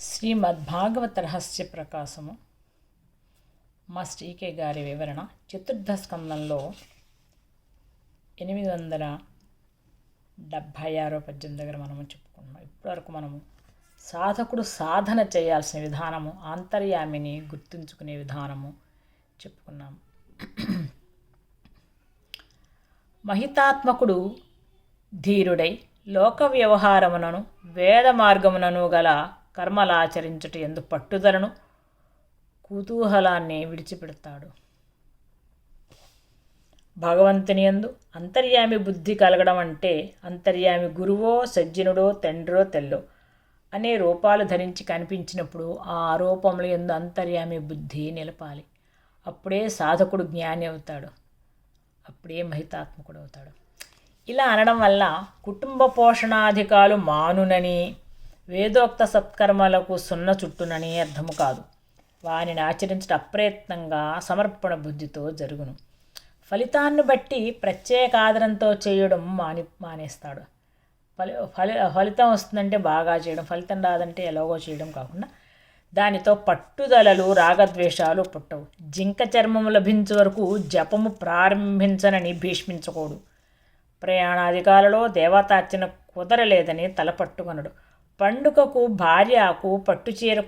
శ్రీమద్భాగవత రహస్య ప్రకాశము మాస్టర్ ఈకే గారి వివరణ చతుర్థ స్కందంలో 876 పద్యం దగ్గర మనము చెప్పుకున్నాం. ఇప్పటివరకు మనము సాధకుడు సాధన చేయాల్సిన విధానము, ఆంతర్యామిని గుర్తుంచుకునే విధానము చెప్పుకున్నాము. మహితాత్మకుడు ధీరుడై లోక వ్యవహారమునను వేద మార్గమునను గల కర్మలాచరించుట ఎందు పట్టుదలను కుతూహలాన్ని విడిచిపెడతాడు. భగవంతుని యందు అంతర్యామి బుద్ధి కలగడం అంటే అంతర్యామి గురువో సజ్జనుడో తండ్రో తెల్లో అనే రూపాలు ధరించి కనిపించినప్పుడు ఆ రూపముల యందు అంతర్యామి బుద్ధి నిలపాలి. అప్పుడే సాధకుడు జ్ఞాని అవుతాడు, అప్పుడే మహితాత్మకుడు అవుతాడు. ఇలా అనడం వల్ల కుటుంబ పోషణాధికాలు మానునని, వేదోక్త సత్కర్మలకు సున్న చుట్టునని అర్థము కాదు. వానిని ఆచరించడం అప్రయత్నంగా సమర్పణ బుద్ధితో జరుగును. ఫలితాన్ని బట్టి ప్రత్యేక ఆదరంతో చేయడం మానేస్తాడు. ఫలితం వస్తుందంటే బాగా చేయడం, ఫలితం రాదంటే ఎలాగో చేయడం కాకుండా దానితో పట్టుదలలు రాగద్వేషాలు పుట్టవు. జింక చర్మము లభించే వరకు జపము ప్రారంభించనని భీష్మించకూడదు. ప్రయాణాధికారులలో దేవతార్చన కుదరలేదని తలపట్టుకొనడు. పండుగకు భార్యకు పట్టుచీర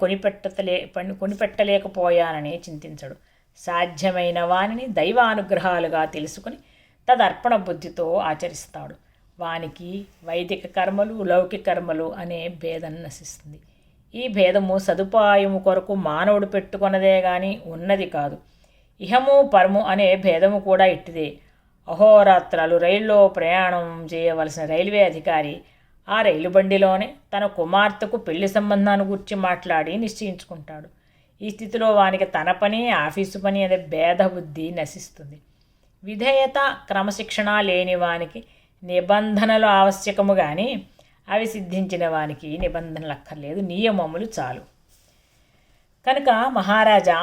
కొనిపెట్టలేకపోయానని చింతించడు. సాధ్యమైన వానిని దైవానుగ్రహాలుగా తెలుసుకుని తదర్పణ బుద్ధితో ఆచరిస్తాడు. వానికి వైదిక కర్మలు లౌకిక కర్మలు అనే భేదం నశిస్తుంది. ఈ భేదము సదుపాయము కొరకు మానవుడు పెట్టుకున్నదే గాని ఉన్నది కాదు. ఇహము పరము అనే భేదము కూడా ఇట్టిదే. అహోరాత్రాలు రైల్లో ప్రయాణం చేయవలసిన రైల్వే అధికారి ఆ రైలు బండిలోనే తన కుమార్తెకు పెళ్లి సంబంధాన్ని గురించి మాట్లాడి నిశ్చయించుకుంటాడు. ఈ స్థితిలో వానికి తన పని ఆఫీసు పని అనే భేద బుద్ధి నశిస్తుంది. విధేయత క్రమశిక్షణ లేని వానికి నిబంధనలు ఆవశ్యకము కానీ అవి సిద్ధించిన వానికి నిబంధనలు అక్కర్లేదు, నియమములు చాలు. కనుక మహారాజా,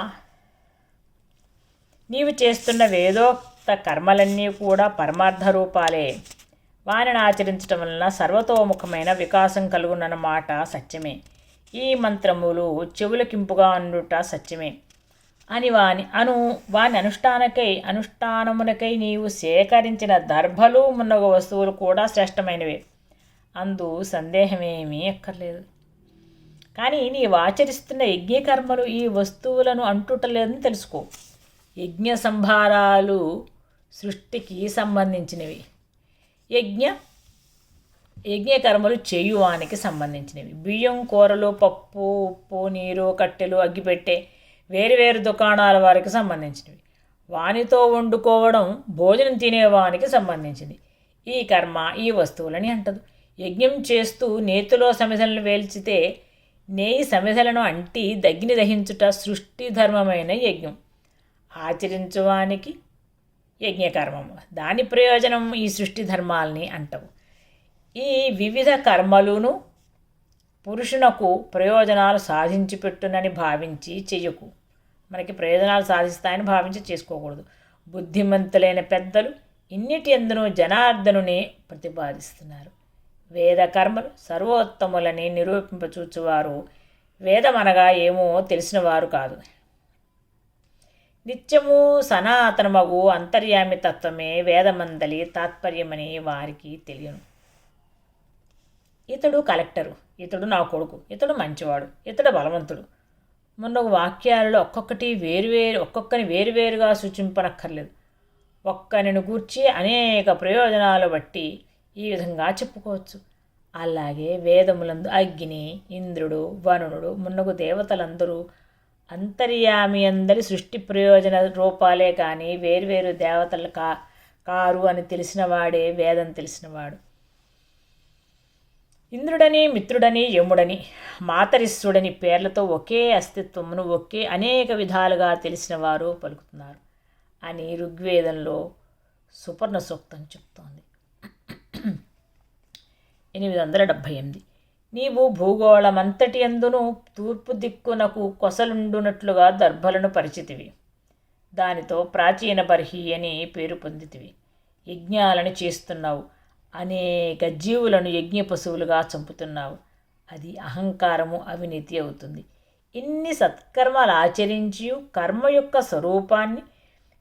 నీవు చేస్తున్న వేదోక్త కర్మలన్నీ కూడా పరమార్థ రూపాలే. వానిని ఆచరించడం వలన సర్వతోముఖమైన వికాసం కలుగునన్నమాట సత్యమే. ఈ మంత్రములు చెవులకింపుగా ఉండుట సత్యమే అని వాని అనుష్ఠానమునకై నీవు సేకరించిన దర్భలు మున్నగు వస్తువులు కూడా శ్రేష్టమైనవే, అందు సందేహమేమీ అక్కర్లేదు. కానీ నీవు ఆచరిస్తున్న యజ్ఞకర్మలు ఈ వస్తువులను అంటుటలేదని తెలుసుకో. యజ్ఞ సంభారాలు సృష్టికి సంబంధించినవి, యజ్ఞకర్మలు చేయువానికి సంబంధించినవి. బియ్యం, కూరలు, పప్పు, ఉప్పు, నీరు, కట్టెలు, అగ్గిపెట్టే వేరువేరు దుకాణాల వారికి సంబంధించినవి. వానితో వండుకోవడం భోజనం తినేవానికి సంబంధించింది. ఈ కర్మ ఈ వస్తువులని అంటదు. యజ్ఞం చేస్తూ నేతిలో సమిధలను వేల్చితే నేయి సమిధలను అంటి దగ్ని దహించుట సృష్టి ధర్మమైన యజ్ఞం. ఆచరించువానికి యజ్ఞకర్మము, దాని ప్రయోజనం ఈ సృష్టి ధర్మాలని అంటవు. ఈ వివిధ కర్మలును పురుషునకు ప్రయోజనాలు సాధించి పెట్టునని భావించి చెయ్యకు. మనకి ప్రయోజనాలు సాధిస్తాయని భావించి చేసుకోకూడదు. బుద్ధిమంతులైన పెద్దలు ఇన్నిటి ఎందును జనార్దనుని ప్రతిపాదిస్తున్నారు. వేద కర్మలు సర్వోత్తములని నిరూపింపచూచువారు వేదమనగా ఏమో తెలిసినవారు కాదు. నిత్యము సనాతనమగు అంతర్యామి తత్వమే వేదమందలి తాత్పర్యమని వారికి తెలియను. ఇతడు కలెక్టరు, ఇతడు నా కొడుకు, ఇతడు మంచివాడు, ఇతడు బలవంతుడు మొన్న వాక్యాలలో ఒక్కొక్కని వేరువేరుగా సూచింపనక్కర్లేదు. ఒక్కరిని గూర్చి అనేక ప్రయోజనాలు బట్టి ఈ విధంగా చెప్పుకోవచ్చు. అలాగే వేదములందు అగ్ని, ఇంద్రుడు, వరుణుడు మున్నగు దేవతలందరూ అంతర్యామి అందరి సృష్టి ప్రయోజన రూపాలే కానీ వేరువేరు దేవతలు కారు అని తెలిసినవాడే వేదం తెలిసినవాడు. ఇంద్రుడని, మిత్రుడని, యముడని, మాతరిశ్వడని పేర్లతో ఒకే అస్తిత్వమును ఒకే అనేక విధాలుగా తెలిసిన వారు పలుకుతున్నారు అని ఋగ్వేదంలో సుపర్ణ సూక్తం చెప్తోంది. 878. నీవు భూగోళమంతటి యందును తూర్పు దిక్కునకు కొసలుండునట్లుగా దర్భలను పరిచితివి. దానితో ప్రాచీన బర్హి అని పేరు పొందితివి. యజ్ఞాలను చేస్తున్నావు, అనేక జీవులను యజ్ఞ పశువులుగా చంపుతున్నావు. అది అహంకారము, అవినీతి అవుతుంది. ఇన్ని సత్కర్మలు ఆచరించి కర్మ యొక్క స్వరూపాన్ని,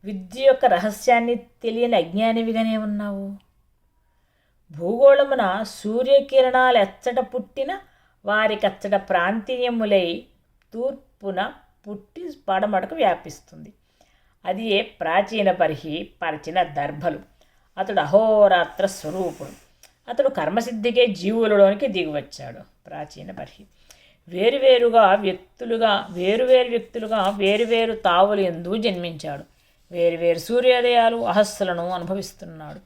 విద్య యొక్క రహస్యాన్ని తెలియని అజ్ఞానివిగానే ఉన్నావు. భూగోళమున సూర్యకిరణాలు ఎచ్చట పుట్టిన వారికచ్చట ప్రాంతీయములై తూర్పున పుట్టి పడమటకు వ్యాపిస్తుంది. అది ప్రాచీన పరచిన దర్భలు. అతడు అహోరాత్ర స్వరూపుడు. అతడు కర్మసిద్ధికే జీవులలోనికి దిగివచ్చాడు. ప్రాచీన పర్హి వేరువేరు వ్యక్తులుగా వేరువేరు తావులు ఎందు జన్మించాడు. వేరువేరు సూర్యోదయాలు అహస్సులను అనుభవిస్తున్నాడు.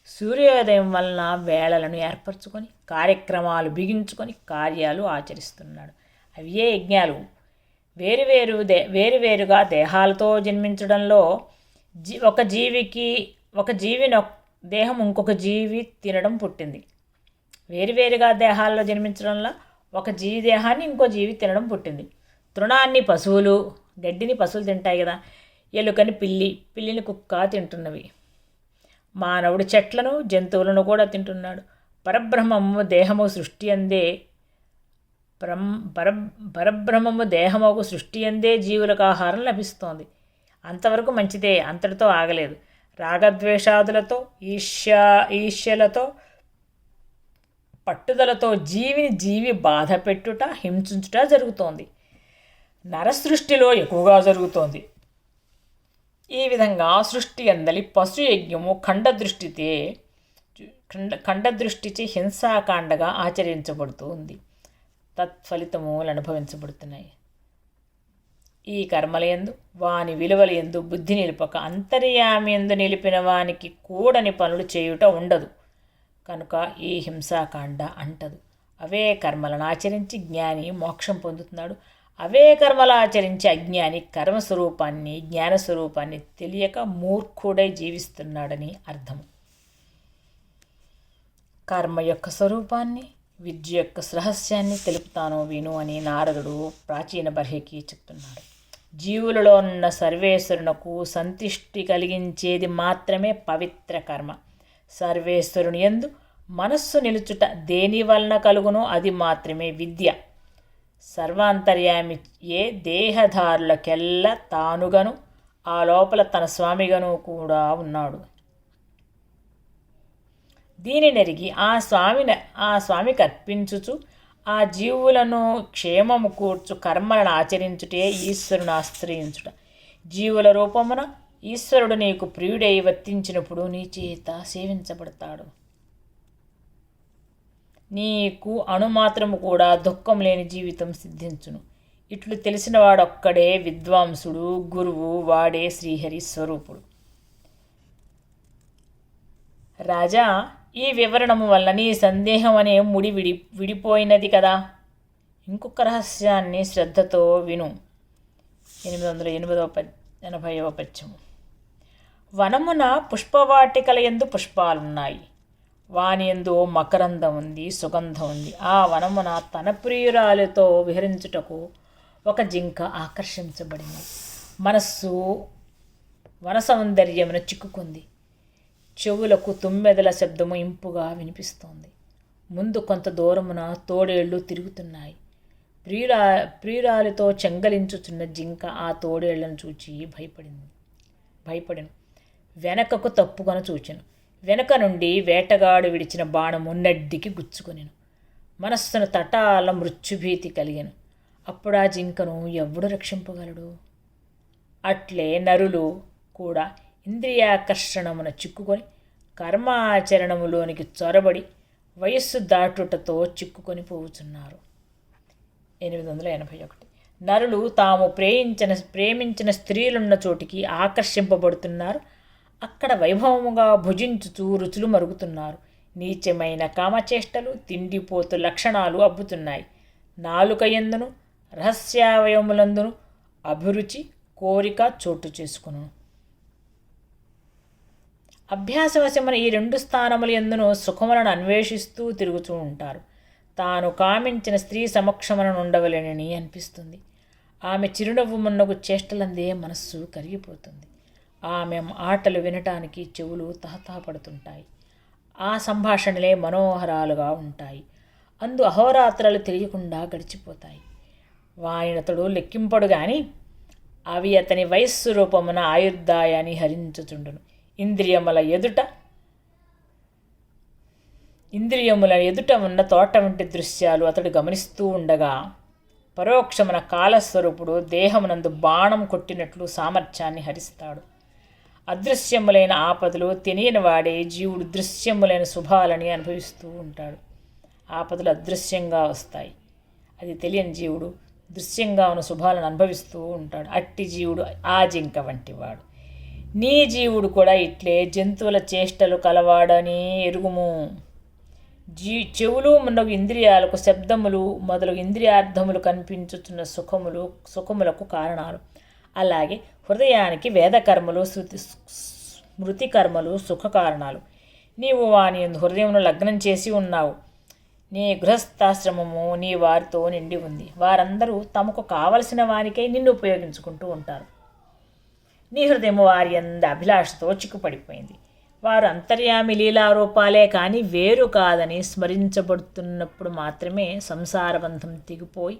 సూర్యోదయం వలన వేళలను ఏర్పరచుకొని కార్యక్రమాలు బిగించుకొని కార్యాలు ఆచరిస్తున్నాడు. అవే యజ్ఞాలు. వేరువేరుగా దేహాలతో జన్మించడంలో ఒక జీవిని దేహం ఇంకొక జీవి తినడం పుట్టింది. వేరువేరుగా దేహాల్లో జన్మించడంలో ఒక జీవి దేహాన్ని ఇంకో జీవి తినడం పుట్టింది. తృణాన్ని పశువులు, గడ్డిని పశువులు తింటాయి కదా, ఎలుకని పిల్లిని కుక్క తింటున్నవి. మానవుడు చెట్లను, జంతువులను కూడా తింటున్నాడు. పరబ్రహ్మము దేహము సృష్టి అందే జీవులకు ఆహారం లభిస్తోంది. అంతవరకు మంచిదే, అంతటితో ఆగలేదు. రాగద్వేషాదులతో, ఈర్ష్యలతో, పట్టుదలతో జీవి బాధ పెట్టుట, హింసించుట జరుగుతోంది. నరసృష్టిలో ఎక్కువగా జరుగుతోంది. ఈ విధంగా సృష్టి అందలి పశుయజ్ఞము ఖండదృష్టిచే హింసాకాండగా ఆచరించబడుతూ ఉంది. తత్ఫలితములు అనుభవించబడుతున్నాయి. ఈ కర్మలయందు వాని విలువలయందు బుద్ధి నిలుపక అంతర్యామియందు నిలిపిన వానికి కూడని పనులు చేయుట ఉండదు. కనుక ఈ హింసాకాండ అంటదు. అవే కర్మలను ఆచరించి జ్ఞాని మోక్షం పొందుతున్నాడు. అవే కర్మలు ఆచరించి అజ్ఞాని కర్మస్వరూపాన్ని, జ్ఞానస్వరూపాన్ని తెలియక మూర్ఖుడై జీవిస్తున్నాడని అర్థం. కర్మ యొక్క స్వరూపాన్ని, విద్య యొక్క రహస్యాన్ని తెలుపుతాను విను అని నారదుడు ప్రాచీన బర్హికి చెప్తున్నాడు. జీవులలో ఉన్న సర్వేశ్వరునకు సంతుష్టి కలిగించేది మాత్రమే పవిత్ర కర్మ. సర్వేశ్వరుని యందు మనస్సు నిలుచుట దేని వలన కలుగునో అది మాత్రమే విద్య. సర్వాంతర్యామి ఏ దేహధారులకెల్ల తానుగను, ఆ లోపల తన స్వామిగను కూడా ఉన్నాడు. దీనినెరిగి ఆ స్వామికి అర్పించుచు ఆ జీవులను క్షేమము కూర్చు కర్మలను ఆచరించుటే ఈశ్వరుని ఆశ్రయించుట. జీవుల రూపమున ఈశ్వరుడు నీకు ప్రియుడై వర్తించినప్పుడు నీ చేత సేవించబడతాడు. నీకు అణుమాత్రము కూడా దుఃఖం లేని జీవితం సిద్ధించును. ఇట్లు తెలిసినవాడొక్కడే విద్వాంసుడు, గురువు, వాడే శ్రీహరి స్వరూపుడు. రాజా, ఈ వివరణము వల్ల నీ సందేహం అనే ముడి విడిపోయినది కదా. ఇంకొక రహస్యాన్ని శ్రద్ధతో విను. 880వ పద్యము. వనమున పుష్పవాటికల యందు పుష్పాలున్నాయి. వాని యందు మకరందం ఉంది, సుగంధం ఉంది. ఆ వనమున తన ప్రియురాలితో విహరించుటకు ఒక జింక ఆకర్షించబడింది. మనస్సు వన సౌందర్యమున చిక్కుకుంది. చెవులకు తుమ్మెదల శబ్దము ఇంపుగా వినిపిస్తోంది. ముందు కొంత దూరమున తోడేళ్లు తిరుగుతున్నాయి. ప్రియురాలితో చెంగలించుచున్న జింక ఆ తోడేళ్లను చూచి భయపడిను. వెనకకు తప్పుకొని చూచెను. వెనక నుండి వేటగాడు విడిచిన బాణము నడ్డికి గుచ్చుకొనెను. మనస్సును తటాల మృత్యుభీతి కలిగెను. అప్పుడు ఆ జింకను ఎవడు రక్షింపగలడు? అట్లే నరులు కూడా ఇంద్రియాకర్షణమున చిక్కుకొని కర్మాచరణములోనికి చొరబడి వయస్సు దాటుటతో చిక్కుకొని పోవుచున్నారు. 881. నరులు తాము ప్రేమించిన స్త్రీలున్న చోటికి ఆకర్షింపబడుతున్నారు. అక్కడ వైభవముగా భుజించుచూ రుచులు మరుగుతున్నారు. నీచమైన కామచేష్టలు, తిండిపోతు లక్షణాలు అబ్బుతున్నాయి. నాలుక యందును రహస్యావయములందును అభిరుచి, కోరిక చోటు చేసుకును. అభ్యాసవశమున ఈ 2 స్థానముల యందును సుఖములను అన్వేషిస్తూ తిరుగుతూ ఉంటారు. తాను కామించిన స్త్రీ సమక్షమున ఉండవలెనని అనిపిస్తుంది. ఆమె చిరునవ్వు మున్నగు చేష్టలందే మనస్సు కరిగిపోతుంది. ఆమె ఆటలు వినటానికి చెవులు తహతహపడుతుంటాయి. ఆ సంభాషణలే మనోహరాలుగా ఉంటాయి. అందు అహోరాత్రాలు తెలియకుండా గడిచిపోతాయి. వానినతడు లెక్కింపడు గాని అవి అతని వయస్సు రూపమున ఆయుర్దాయాన్ని హరించుచుండును. ఇంద్రియముల ఎదుట ఉన్న తోట వంటి దృశ్యాలు అతడు గమనిస్తూ ఉండగా పరోక్షమున కాలస్వరూపుడు దేహమునందు బాణం కొట్టినట్లు సామర్థ్యాన్ని హరిస్తాడు. అదృశ్యములైన ఆపదలు తెలియని వాడే జీవుడు దృశ్యములైన శుభాలని అనుభవిస్తూ ఉంటాడు. ఆపదలు అదృశ్యంగా వస్తాయి. అది తెలియని జీవుడు దృశ్యంగా ఉన్న శుభాలను అనుభవిస్తూ ఉంటాడు. అట్టి జీవుడు ఆ జింక వంటివాడు. నీ జీవుడు కూడా ఇట్లే జంతువుల చేష్టలు కలవాడని ఎరుగుము. చెవులు మున్నగు ఇంద్రియాలకు శబ్దములు మొదలగు ఇంద్రియార్థములు కనిపించుతున్న సుఖములకు కారణాలు. అలాగే హృదయానికి వేదకర్మలు స్మృతి కర్మలు సుఖ కారణాలు. నీవు వాని హృదయమును లగ్నం చేసి ఉన్నావు. నీ గృహస్థాశ్రమము నీ వారితో నిండి ఉంది. వారందరూ తమకు కావలసిన వారికై నిన్ను ఉపయోగించుకుంటూ ఉంటారు. నీ హృదయము వారి అంద అభిలాషతో చిక్కుపడిపోయింది. వారు అంతర్యామి లీలారూపాలే కానీ వేరు కాదని స్మరించబడుతున్నప్పుడు మాత్రమే సంసారబంధం తెగిపోయి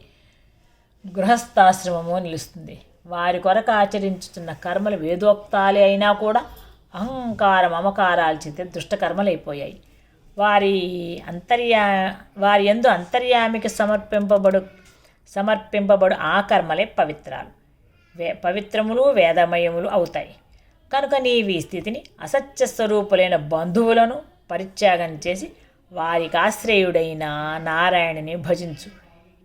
గృహస్థాశ్రమము నిలుస్తుంది. వారి కొరకు ఆచరించుతున్న కర్మలు వేదోక్తాలే అయినా కూడా అహంకార మమకారాల చేత దుష్టకర్మలైపోయాయి. వారి యందు అంతర్యామికి సమర్పింపబడు ఆ కర్మలే పవిత్రములు వేదమయములు అవుతాయి. కనుక నీవి స్థితిని అసత్య స్వరూపులైన బంధువులను పరిత్యాగం చేసి వారికి ఆశ్రయుడైన నారాయణుని భజించు.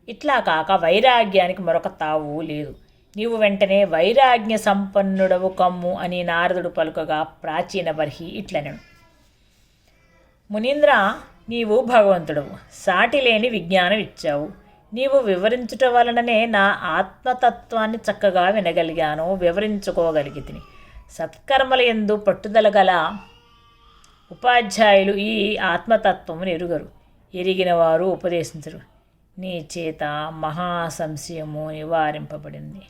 ఇట్లా కాక వైరాగ్యానికి మరొక తావు లేదు. నీవు వెంటనే వైరాగ్య సంపన్నుడవు కమ్ము అని నారదుడు పలుకగా ప్రాచీన బర్హి ఇట్లనెను. మునీంద్ర, నీవు భగవంతుడవు, సాటి లేని విజ్ఞానం ఇచ్చావు. నీవు వివరించుట వలననే నా ఆత్మతత్వాన్ని చక్కగా వినగలిగాను, వివరించుకోగలిగితిని. సత్కర్మల యందు పట్టుదల గల ఉపాధ్యాయులు ఈ ఆత్మతత్వమును ఎరుగరు, ఎరిగిన వారు ఉపదేశించరు. నీ చేత మహాసంశయము నివారింపబడింది.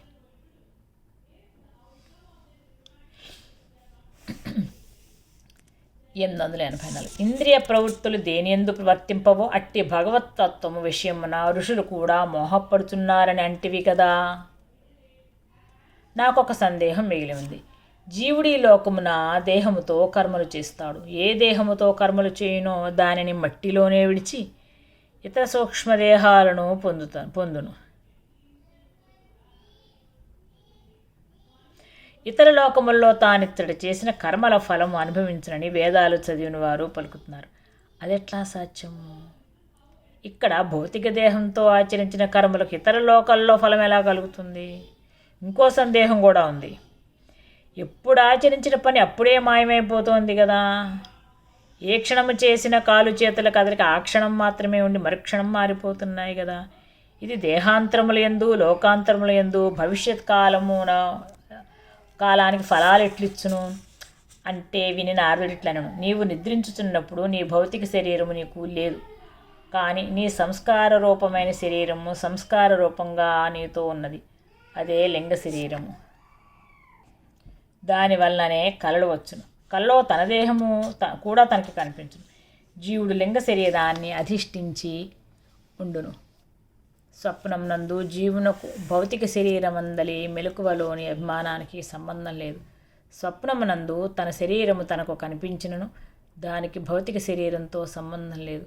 884. ఇంద్రియ ప్రవృత్తులు దేనియందు వర్తింపవో అట్టి భగవత్తత్వము విషయమున ఋషులు కూడా మోహపడుతున్నారని అంటివి కదా. నాకొక సందేహం మిగిలి ఉంది. జీవుడి లోకమున దేహముతో కర్మలు చేస్తాడు. ఏ దేహముతో కర్మలు చేయునో దానిని మట్టిలోనే విడిచి ఇతర సూక్ష్మదేహాలను పొందును. ఇతర లోకముల్లో తానిత్తడి చేసిన కర్మల ఫలము అనుభవించనని వేదాలు చదివిన వారు పలుకుతున్నారు. అదెట్లా సాధ్యము? ఇక్కడ భౌతిక దేహంతో ఆచరించిన కర్మలకు ఇతర లోకాల్లో ఫలం ఎలా కలుగుతుంది? ఇంకో సందేహం కూడా ఉంది. ఎప్పుడు ఆచరించిన పని అప్పుడే మాయమైపోతోంది కదా. ఏ క్షణము చేసిన కాలు చేతుల కదలిక ఆ క్షణం మాత్రమే ఉండి మరుక్షణం మారిపోతున్నాయి కదా. ఇది దేహాంతరముల యందు లోకాంతరముల యందు భవిష్యత్ కాలానికి ఫలాలు ఎట్లిచ్చును అంటే విని నారదుడు ఇట్లనను. నీవు నిద్రించుతున్నప్పుడు నీ భౌతిక శరీరము నీకు లేదు, కానీ నీ సంస్కార రూపమైన శరీరము సంస్కార రూపంగా నీతో ఉన్నది. అదే లింగ శరీరము. దానివల్లనే కలలు వచ్చును. కల్లో తన దేహము కూడా తనకి కనిపించును. జీవుడు లింగ శరీరాన్ని అధిష్ఠించి ఉండును. స్వప్నం నందు జీవునకు భౌతిక శరీరమందలి మెలకువలోని అభిమానానికి సంబంధం లేదు. స్వప్నమునందు తన శరీరము తనకు కనిపించినను దానికి భౌతిక శరీరంతో సంబంధం లేదు.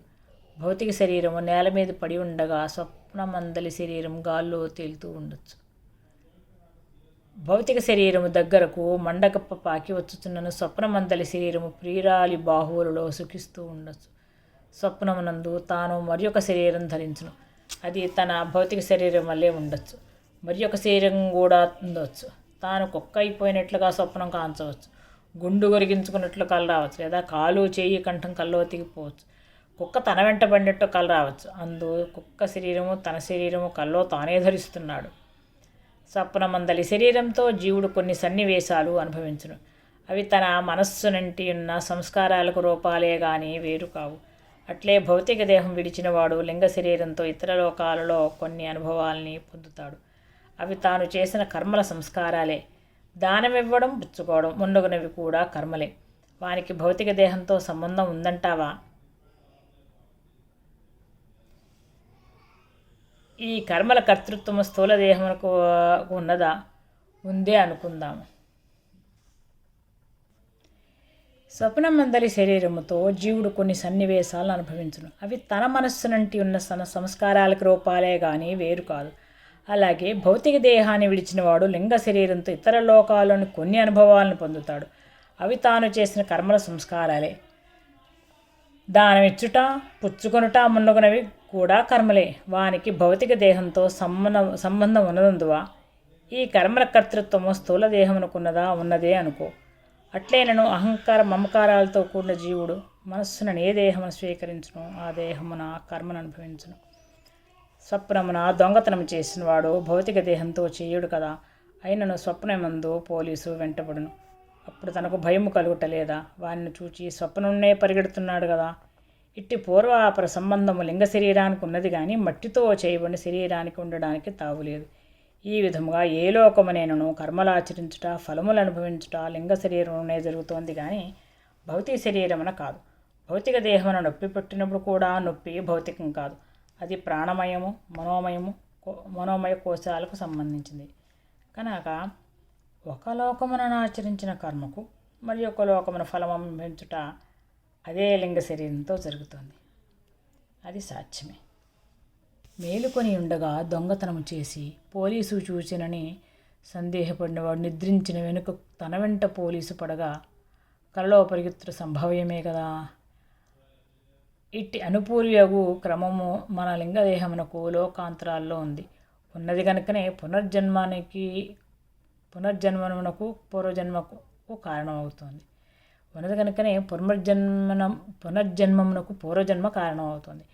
భౌతిక శరీరము నేల మీద పడి ఉండగా స్వప్నమందలి శరీరం గాల్లో తేలుతూ ఉండొచ్చు. భౌతిక శరీరము దగ్గరకు మండకప్ప పాకి వచ్చుచున్నను స్వప్నమందలి శరీరము ప్రియురాలి బాహువులలో సుఖిస్తూ ఉండొచ్చు. స్వప్నమునందు తాను మరి ఒక శరీరం ధరించును. అది తన భౌతిక శరీరం వల్లే ఉండొచ్చు. మరి ఒక శరీరం కూడా ఉండవచ్చు. తాను కుక్క అయిపోయినట్లుగా స్వప్నం కాంచవచ్చు. గుండు గొరిగించుకున్నట్లు కల రావచ్చు. లేదా కాలు చేయి కంఠం కల్లో తిగిపోవచ్చు. కుక్క తన వెంట పడినట్టు కల రావచ్చు. అందు కుక్క శరీరము తన శరీరము కల్లో తానే ధరిస్తున్నాడు. స్వప్నమందలి శరీరంతో జీవుడు కొన్ని సన్నివేశాలు అనుభవించును. అవి తన మనస్సునంటి ఉన్న సంస్కారాలకు రూపాలే కానీ వేరు కావు. అట్లే భౌతిక దేహం విడిచినవాడు లింగ శరీరంతో ఇతర లోకాలలో కొన్ని అనుభవాల్ని పొందుతాడు. అవి తాను చేసిన కర్మల సంస్కారాలే. దానమివ్వడం, పుచ్చుకోవడం మున్నగునవి కూడా కర్మలే. వానికి భౌతిక దేహంతో సంబంధం ఉందంటావా? ఈ కర్మల కర్తృత్వము స్థూల దేహమునకు ఉన్నదా? ఉందే అనుకుందాము. స్వప్నమందలి శరీరముతో జీవుడు కొన్ని సన్నివేశాలను అనుభవించును. అవి తన మనస్సునంటి ఉన్న సంస్కారాలకు రూపాలే కానీ వేరు కాదు. అలాగే భౌతిక దేహాన్ని విడిచినవాడు లింగ శరీరంతో ఇతర లోకాల్లోని కొన్ని అనుభవాలను పొందుతాడు. అవి తాను చేసిన కర్మల సంస్కారాలే. దానమిచ్చుట, పుచ్చుకొనుట మున్నగునవి కూడా కర్మలే. వానికి భౌతిక దేహంతో సంబంధం ఉన్నదందువా ఈ కర్మల కర్తృత్వము స్థూల దేహమునకున్నదా? ఉన్నదే అనుకో. అట్లేనను అహంకార మమకారాలతో కూడిన జీవుడు మనస్సును ఏ దేహమును స్వీకరించును ఆ దేహమున కర్మను అనుభవించును. స్వప్నమున దొంగతనం చేసినవాడు భౌతిక దేహంతో చేయుడు కదా. అయినను స్వప్నమందు పోలీసు వెంటబడును. అప్పుడు తనకు భయము కలుగుటలేదా? వారిని చూచి స్వప్నున్నే పరిగెడుతున్నాడు కదా. ఇట్టి పూర్వాపర సంబంధము లింగ శరీరానికి ఉన్నది కానీ మట్టితో చేయబడిన శరీరానికి ఉండడానికి తావులేదు. ఈ విధముగా ఏ లోకమునేనను కర్మలాచరించుట, ఫలములు అనుభవించుట లింగ శరీరమునే జరుగుతోంది కానీ భౌతిక శరీరమున కాదు. భౌతిక దేహమున నొప్పి పెట్టినప్పుడు కూడా నొప్పి భౌతికం కాదు. అది ప్రాణమయము, మనోమయ కోశాలకు సంబంధించింది. కనుక ఒక లోకమునను ఆచరించిన కర్మకు మరి ఒక లోకమున ఫలం అనుభవించుట అదే లింగ శరీరంతో జరుగుతుంది. అది సాధ్యమే. మేలుకొని ఉండగా దొంగతనం చేసి పోలీసు చూచినని సందేహపడినవాడు నిద్రించిన వెనుక తన వెంట పోలీసు పడగా కలలో పరిగెత్తుట సంభవ్యమే కదా. ఇట్టి అనుపూర్వగు క్రమము మన లింగదేహమునకు లోకాంతరాల్లో ఉన్నది కనుకనే పునర్జన్మమునకు పూర్వజన్మకు కారణమవుతుంది. ఉన్నది కనుకనే పునర్జన్మమునకు పూర్వజన్మ కారణమవుతుంది.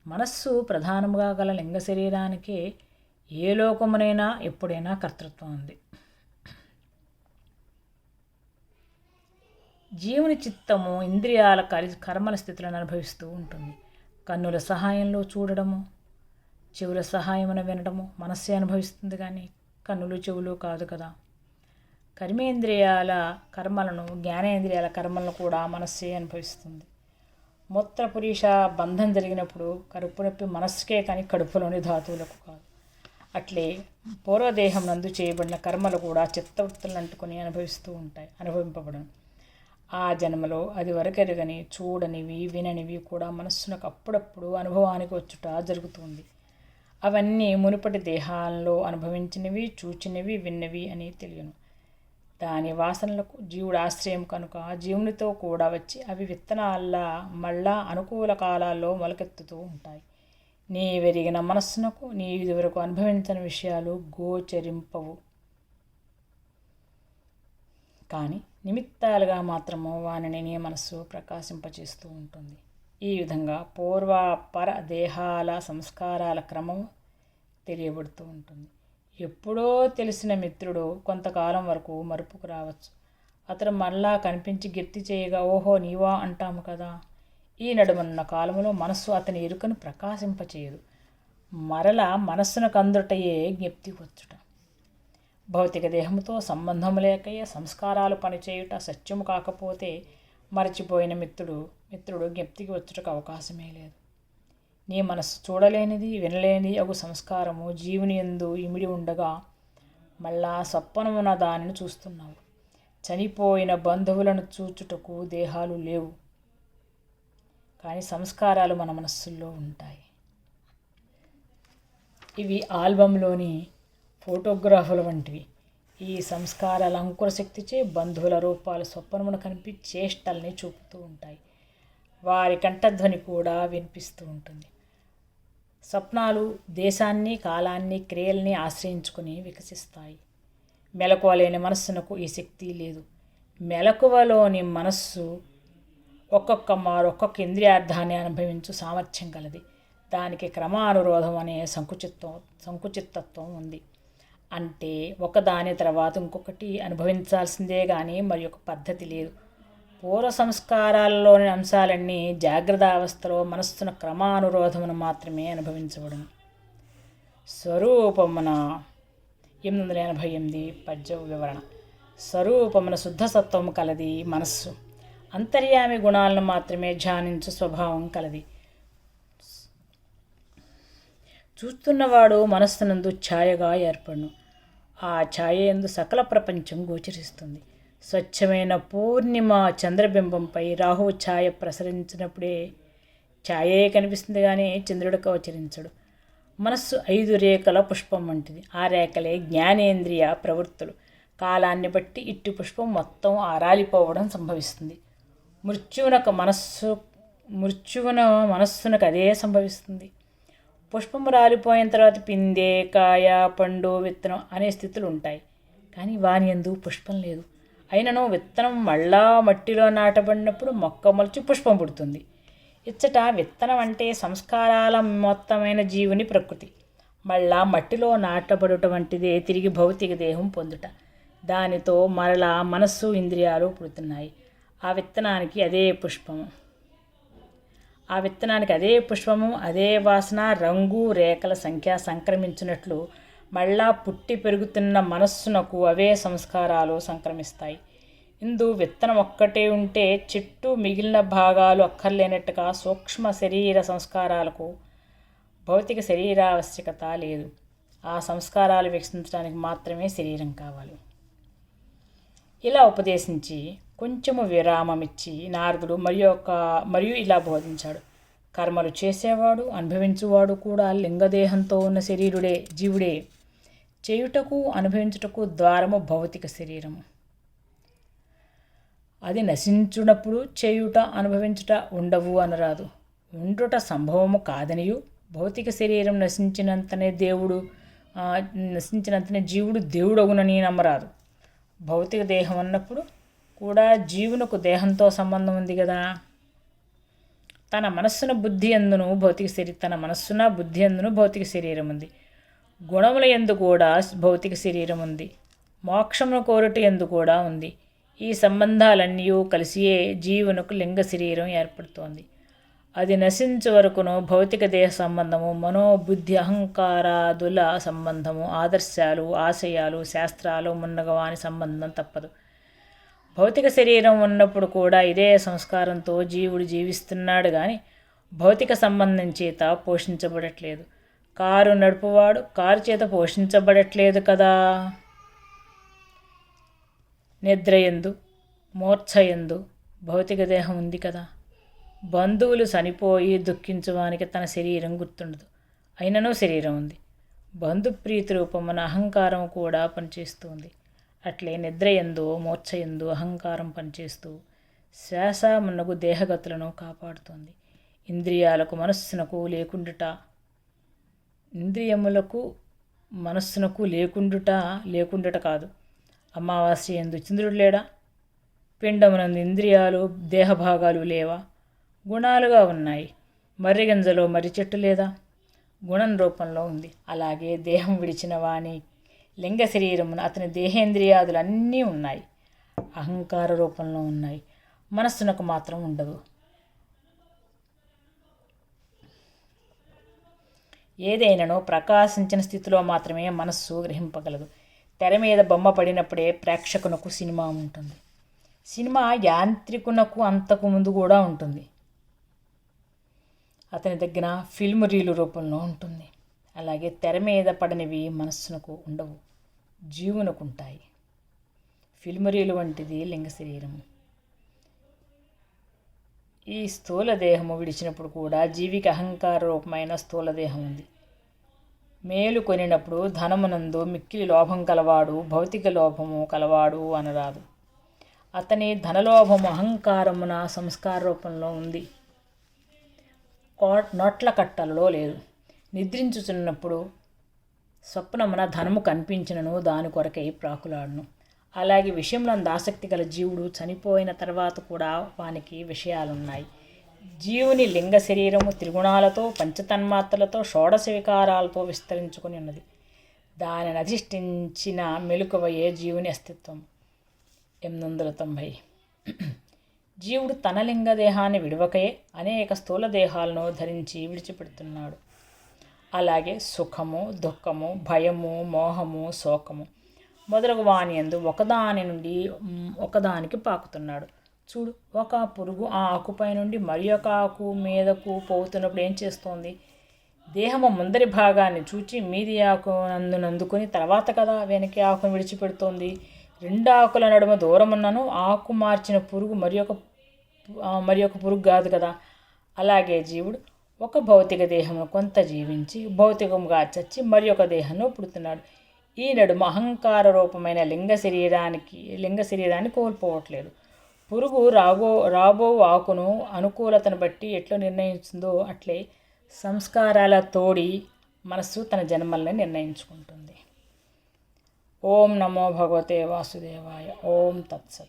మనస్సు ప్రధానముగా గల లింగ శరీరానికే ఏ లోకమునైనా ఎప్పుడైనా కర్తృత్వం ఉంది. జీవుని చిత్తము ఇంద్రియాల కర్మల స్థితులను అనుభవిస్తూ ఉంటుంది. కన్నుల సహాయంలో చూడడము, చెవుల సహాయమున వినడము మనస్సే అనుభవిస్తుంది కానీ కన్నులు చెవులు కాదు కదా. కర్మేంద్రియాల కర్మలను, జ్ఞానేంద్రియాల కర్మలను కూడా మనస్సే అనుభవిస్తుంది. మూత్రపురీష బంధం జరిగినప్పుడు కడుపు నొప్పి మనస్సుకే కానీ కడుపులోని ధాతువులకు కాదు. అట్లే పూర్వదేహం నందు చేయబడిన కర్మలు కూడా చిత్తవృత్తులను అంటుకొని అనుభవింపబడను. ఆ జన్మలో అది వరకెరగని, చూడనివి, విననివి కూడా మనస్సునకు అప్పుడప్పుడు అనుభవానికి వచ్చుట జరుగుతుంది. అవన్నీ మునుపటి దేహాల్లో అనుభవించినవి, చూచినవి, విన్నవి అని తెలియను. దాని వాసనలకు జీవుడు ఆశ్రయం కనుక జీవునితో కూడా వచ్చి అవి విత్తనాల్లా మళ్ళా అనుకూల కాలాల్లో మొలకెత్తుతూ ఉంటాయి. నీ వెరిగిన మనస్సునకు నీ ఇదివరకు అనుభవించిన విషయాలు గోచరింపవు కానీ నిమిత్తాలుగా మాత్రము వానిని నీ మనస్సు ప్రకాశింపచేస్తూ ఉంటుంది. ఈ విధంగా పూర్వాపర దేహాల సంస్కారాల క్రమం తెలియబడుతూ ఉంటుంది. ఎప్పుడో తెలిసిన మిత్రుడు కొంతకాలం వరకు మరుపుకు రావచ్చు. అతడు మళ్ళా కనిపించి గెత్తి చేయగా ఓహో నీవా అంటాము కదా. ఈ నడుమన్న కాలంలో మనస్సు అతని ఎరుకను ప్రకాశింపచేయదు. మరలా మనస్సును కందుటయే జ్ఞప్తి వచ్చుట. భౌతిక దేహంతో సంబంధం లేకయే సంస్కారాలు పనిచేయుట సత్యము కాకపోతే మరచిపోయిన మిత్రుడు జ్ఞప్తికి వచ్చుటకు అవకాశమే లేదు. నీ మనస్సు చూడలేనిది, వినలేనిది అగు సంస్కారము జీవుని యందు ఇమిడి ఉండగా మళ్ళా స్వప్నమున దానిని చూస్తున్నావు. చనిపోయిన బంధువులను చూచుటకు దేహాలు లేవు కానీ సంస్కారాలు మన మనస్సుల్లో ఉంటాయి. ఇవి ఆల్బంలోని ఫోటోగ్రాఫుల వంటివి. ఈ సంస్కారాల అంకుర శక్తిచే బంధువుల రూపాలు స్వప్నమున కనిపి చేష్టల్ని చూపుతూ ఉంటాయి. వారి కంఠధ్వని కూడా వినిపిస్తూ ఉంటుంది. స్వప్నాలు దేశాన్ని, కాలాన్ని, క్రియల్ని ఆశ్రయించుకుని వికసిస్తాయి. మెలకువ లేని మనస్సునకు ఈ శక్తి లేదు. మెలకువలోని మనస్సు ఒక్కొక్క ఇంద్రియార్థాన్ని అనుభవించు సామర్థ్యం కలది. దానికి క్రమానురోధం అనే సంకుచితత్వం ఉంది. అంటే ఒకదాని తర్వాత ఇంకొకటి అనుభవించాల్సిందే కానీ మరి ఒక పద్ధతి లేదు. పూర్వ సంస్కారాలలోని అంశాలన్నీ జాగ్రత్త అవస్థలో మనస్సున క్రమానురోధమును మాత్రమే అనుభవించబడును. స్వరూపమున 888 పద్య వివరణ. స్వరూపమున శుద్ధసత్వము కలది మనస్సు. అంతర్యామి గుణాలను మాత్రమే ధ్యానించు స్వభావం కలది. చూస్తున్నవాడు మనస్సునందు ఛాయగా ఏర్పడును. ఆ ఛాయ యందు సకల ప్రపంచం గోచరిస్తుంది. స్వచ్ఛమైన పూర్ణిమ చంద్రబింబంపై రాహువు ఛాయ ప్రసరించినప్పుడే ఛాయే కనిపిస్తుంది, కానీ చంద్రుడు గోచరించడు. మనస్సు 5 రేఖల పుష్పం వంటిది. ఆ రేఖలే జ్ఞానేంద్రియ ప్రవృత్తులు. కాలాన్ని బట్టి ఇట్టి పుష్పం మొత్తం ఆరాలిపోవడం సంభవిస్తుంది. మృత్యువున మనస్సునకు అదే సంభవిస్తుంది. పుష్పం రాలిపోయిన తర్వాత పిందె, కాయ, పండు, విత్తనం అనే స్థితులు ఉంటాయి. కానీ వాని యందు పుష్పం లేదు. అయినను విత్తనం మళ్ళా మట్టిలో నాటబడినప్పుడు మొక్క మొలిచి పుష్పం పుడుతుంది. ఇచ్చట విత్తనం అంటే సంస్కారాల మొత్తమైన జీవుని ప్రకృతి. మళ్ళా మట్టిలో నాటబడుట వంటిదే తిరిగి భౌతిక దేహం పొందుట. దానితో మరలా మనస్సు, ఇంద్రియాలు పుడుతున్నాయి. ఆ విత్తనానికి అదే పుష్పము, అదే వాసన, రంగు, రేఖల సంఖ్య సంక్రమించినట్లు మళ్ళా పుట్టి పెరుగుతున్న మనస్సునకు అవే సంస్కారాలు సంక్రమిస్తాయి. ఇందు విత్తనం ఒక్కటే ఉంటే చెట్టు మిగిలిన భాగాలు అక్కర్లేనట్టుగా సూక్ష్మ శరీర సంస్కారాలకు భౌతిక శరీరావశ్యకత లేదు. ఆ సంస్కారాలు వికసించడానికి మాత్రమే శరీరం కావాలి. ఇలా ఉపదేశించి కొంచెము విరామమిచ్చి నారదుడు మరియు ఇలా బోధించాడు. కర్మలు చేసేవాడు, అనుభవించువాడు కూడా లింగదేహంతో ఉన్న శరీరుడే, జీవుడే. చేయుటకు, అనుభవించుటకు ద్వారము భౌతిక శరీరము. అది నశించునప్పుడు చేయుట, అనుభవించుట ఉండవు అనరాదు. ఉండుట సంభవము కాదనియు, భౌతిక శరీరం నశించినంతనే జీవుడు దేవుడగునని నమ్మరాదు. భౌతిక దేహం అన్నప్పుడు కూడా జీవునకు దేహంతో సంబంధం ఉంది కదా. తన మనస్సున బుద్ధి ఎందును భౌతిక శరీరం ఉంది. గుణముల యందు కూడా భౌతిక శరీరం ఉంది. మోక్షమును కోరుట యందు కూడా ఉంది. ఈ సంబంధాలన్నీ కలిసియే జీవునకు లింగ శరీరం ఏర్పడుతోంది. అది నశించే వరకును భౌతిక దేహ సంబంధము, మనోబుద్ధి అహంకారాదుల సంబంధము, ఆదర్శాలు, ఆశయాలు, శాస్త్రాలు మున్నగవాని సంబంధం తప్పదు. భౌతిక శరీరం ఉన్నప్పుడు కూడా ఇదే సంస్కారంతో జీవుడు జీవిస్తున్నాడు, కానీ భౌతిక సంబంధం చేత పోషించబడట్లేదు. కారు నడుపువాడు కారు చేత పోషించబడట్లేదు కదా. నిద్రయందు, మూర్ఛయందు భౌతిక దేహం ఉంది కదా. బంధువులు చనిపోయి దుఃఖించువానికి తన శరీరం గుర్తుండదు, అయినను శరీరం ఉంది. బంధుప్రీతి రూపమున అహంకారం కూడా పనిచేస్తుంది. అట్లే నిద్రయందు, మూర్ఛయందు అహంకారం పనిచేస్తూ శ్వాస మున్నగు దేహగతులను కాపాడుతుంది. ఇంద్రియములకు మనస్సునకు లేకుండుట కాదు. అమావాస్య యందు చంద్రుడు లేడా? పిండమునందు ఇంద్రియాలు, దేహభాగాలు లేవా? గుణాలుగా ఉన్నాయి. మర్రిగింజలో మర్రి చెట్టు లేదా? గుణం రూపంలో ఉంది. అలాగే దేహం విడిచిన వాని లింగ శరీరమున అతని దేహేంద్రియాదులు అన్నీ ఉన్నాయి, అహంకార రూపంలో ఉన్నాయి. మనస్సునకు మాత్రం ఉండదు. ఏదైనానో ప్రకాశించిన స్థితిలో మాత్రమే మనస్సు గ్రహింపగలదు. తెర మీద బొమ్మ పడినప్పుడే ప్రేక్షకునకు సినిమా ఉంటుంది. సినిమా యాంత్రికునకు అంతకు ముందు కూడా ఉంటుంది. అతని దగ్గర ఫిల్మ్ రీలు రూపంలో ఉంటుంది. అలాగే తెర మీద పడనివి మనస్సునకు ఉండవు, జీవునకు ఉంటాయి. ఫిల్మ్ రీలు వంటిది లింగ శరీరము. ఈ స్థూల దేహము విడిచినప్పుడు కూడా జీవికి అహంకార రూపమైన స్థూల దేహం ఉంది. మేలు కొనినప్పుడు ధనమునందు మిక్కిలి లోభం కలవాడు భౌతిక లోభము కలవాడు అనరాదు. అతని ధనలోభము అహంకారమున సంస్కార రూపంలో ఉంది, నోట్ల కట్టలలో లేదు. నిద్రించుచున్నప్పుడు స్వప్నమున ధనము కనిపించినను దాని కొరకై ప్రాకులాడును. అలాగే విషయంలో ఆసక్తి గల జీవుడు చనిపోయిన తర్వాత కూడా వానికి విషయాలున్నాయి. జీవుని లింగ శరీరము త్రిగుణాలతో, పంచతన్మాత్రలతో, షోడశ వికారాలతో విస్తరించుకుని ఉన్నది. దానిని అధిష్ఠించిన మెలకువయే జీవుని అస్తిత్వం. 890. జీవుడు తన లింగ దేహాన్ని విడువకయే అనేక స్థూల దేహాలను ధరించి విడిచిపెడుతున్నాడు. అలాగే సుఖము, దుఃఖము, భయము, మోహము, శోకము మొదలగు వాని యందు ఒకదాని నుండి ఒకదానికి పాకుతున్నాడు. చూడు, ఒక పురుగు ఆ ఆకుపై నుండి మరి ఒక ఆకు మీదకు పోతున్నప్పుడు ఏం చేస్తోంది? దేహము ముందరి భాగాన్ని చూచి మీది ఆకు అందుకుని తర్వాత కదా వెనక ఆకును విడిచిపెడుతోంది. 2 ఆకుల నడుమ దూరమున్నను ఆకు మార్చిన పురుగు మరి ఒక పురుగు కాదు కదా. అలాగే జీవుడు ఒక భౌతిక దేహమును కొంత జీవించి భౌతికంగా చచ్చి మరి ఒక దేహంలో పుడుతున్నాడు. ఈ నడుమ అహంకార రూపమైన లింగ శరీరాన్ని కోల్పోవట్లేదు. పురుగు రాబో ఆకును అనుకూలతను బట్టి ఎట్లా నిర్ణయిస్తుందో అట్లే సంస్కారాల తోడి మనస్సు తన జన్మల్ని నిర్ణయించుకుంటుంది. ఓం నమో భగవతే వాసుదేవాయ. ఓం తత్సత్.